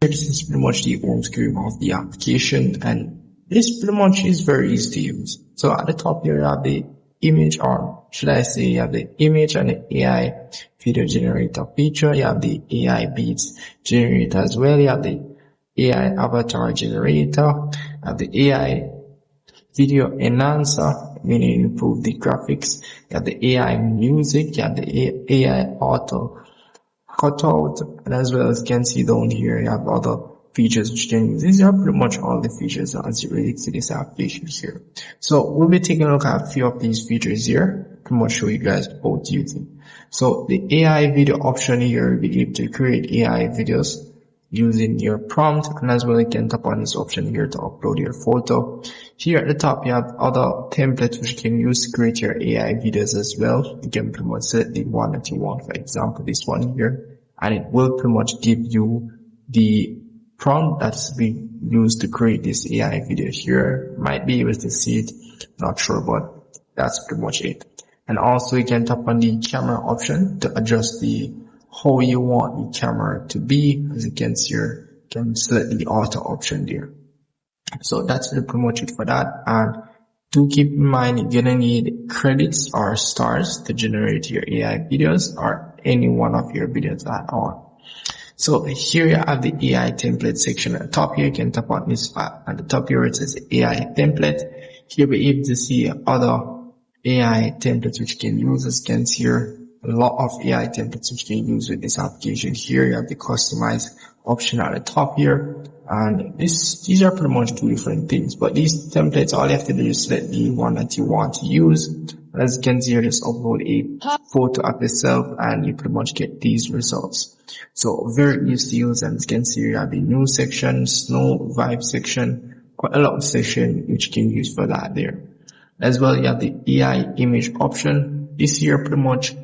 here, this is pretty much the home screen of the application, and this pretty much is very easy to use. So at the top here, you have the image, or should I say you have the image and the AI video generator feature. You have the AI beats generator as well. You have the AI avatar generator. You have the AI video enhancer, meaning improve the graphics. You have the AI music. You have the AI auto cutout, and as well as you can see down here, you have other features which you can use. These are pretty much all the features as it relates to this application here. So we'll be taking a look at a few of these features here, pretty much show you guys how to use them. So the AI video option here, you'll be able to create AI videos using your prompt, and as well you can tap on this option here to upload your photo. Here at the top you have other templates which you can use to create your AI videos as well. You can pretty much select the one that you want, for example this one here, and it will pretty much give you the prompt that's being used to create this AI video here. Might be able to see it, not sure, but that's pretty much it. And also you can tap on the camera option to adjust the how you want the camera to be. As you can see here, you can select the auto option there. So that's pretty much it for that. And do keep in mind, you're gonna need credits or stars to generate your AI videos or any one of your videos at all. So here you have the AI template section. At the top here, you can tap on this at the top here it says AI template. Here we're able to see other AI templates which you can use. As you can see here, a lot of AI templates which you can use with this application. Here you have the customize option at the top here, and these are pretty much two different things, but these templates, all you have to do is select the one that you want to use. As you can see here, just upload a photo of yourself and you pretty much get these results. So very easy to use. And as you can see here, you have the new section, snow vibe section, quite a lot of section which you can use for that there. As well, you have the AI image option. This here pretty much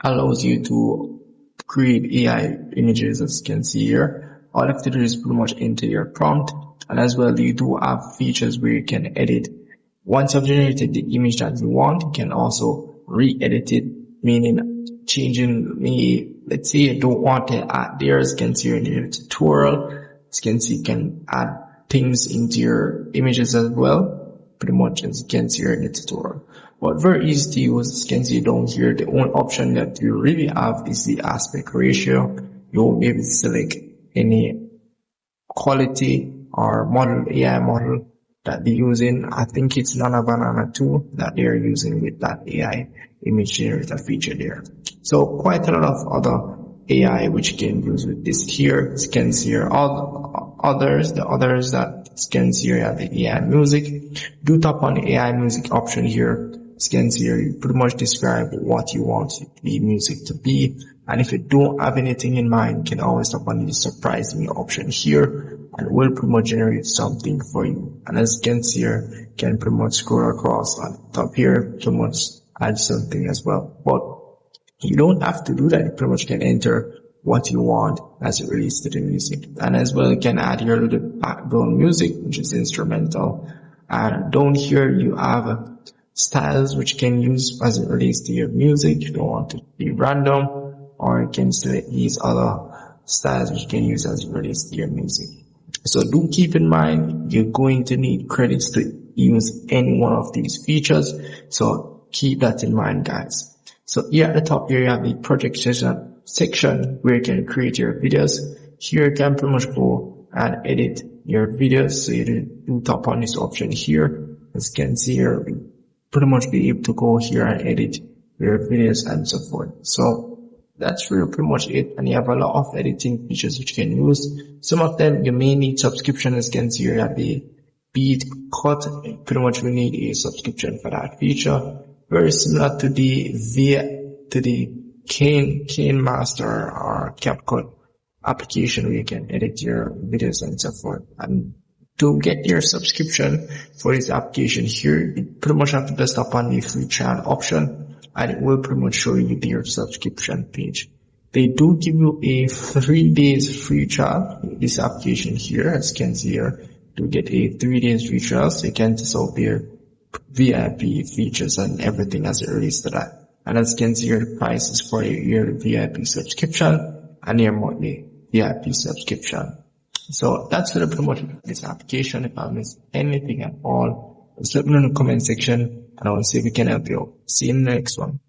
allows you to create AI images. As you can see here, all you have to do is pretty much enter your prompt, and as well you do have features where you can edit. Once you've generated the image that you want, you can also re-edit it, meaning changing the, let's say you don't want to add there. As you can see here in the tutorial, as you can see you can add things into your images as well, pretty much as you can see here in the tutorial. But very easy to use. As you can see down here, the only option that you really have is the aspect ratio. You won't be able to select any quality or model, AI model that they're using. I think it's Nana Banana 2 that they're using with that AI image generator feature there. So quite a lot of other AI which you can use with this here. As you can see here, all the others that you can see here have the AI music. Do tap on the AI music option here. As you can see here, you pretty much describe what you want the music to be. And if you don't have anything in mind, you can always tap on the surprise me option here, and it will pretty much generate something for you. And as you can see here, you can pretty much scroll across on the top here, pretty much add something as well. But you don't have to do that. You pretty much can enter what you want as it relates to the music. And as well, you can add your little background music, which is instrumental. And down here, you have styles which you can use as it relates to your music. You don't want it to be random, or you can select these other styles which you can use as it relates to your music. So do keep in mind, you're going to need credits to use any one of these features. So keep that in mind, guys. So here at the top here, you have the project section where you can create your videos. Here you can pretty much go and edit your videos. So you do tap on this option here. As you can see here, pretty much be able to go here and edit your videos and so forth. So that's really pretty much it. And you have a lot of editing features which you can use. Some of them you may need subscription. As you can see here, you have the beat cut. Pretty much we need a subscription for that feature. Very similar to the Cane Master or CapCut application where you can edit your videos and so forth. And to get your subscription for this application here, you pretty much have to just tap on the free trial option, and it will pretty much show you your subscription page. They do give you a 3 days free trial. This application here, as you can see here, to get a 3 days free trial, so you can test out their VIP features and everything as it relates to that. And as you can see here, the price is for your yearly VIP subscription and your monthly VIP subscription. So that's for the promotion of this application. If I miss anything at all, just let me know in the comment section and I will see if we can help you. See you in the next one.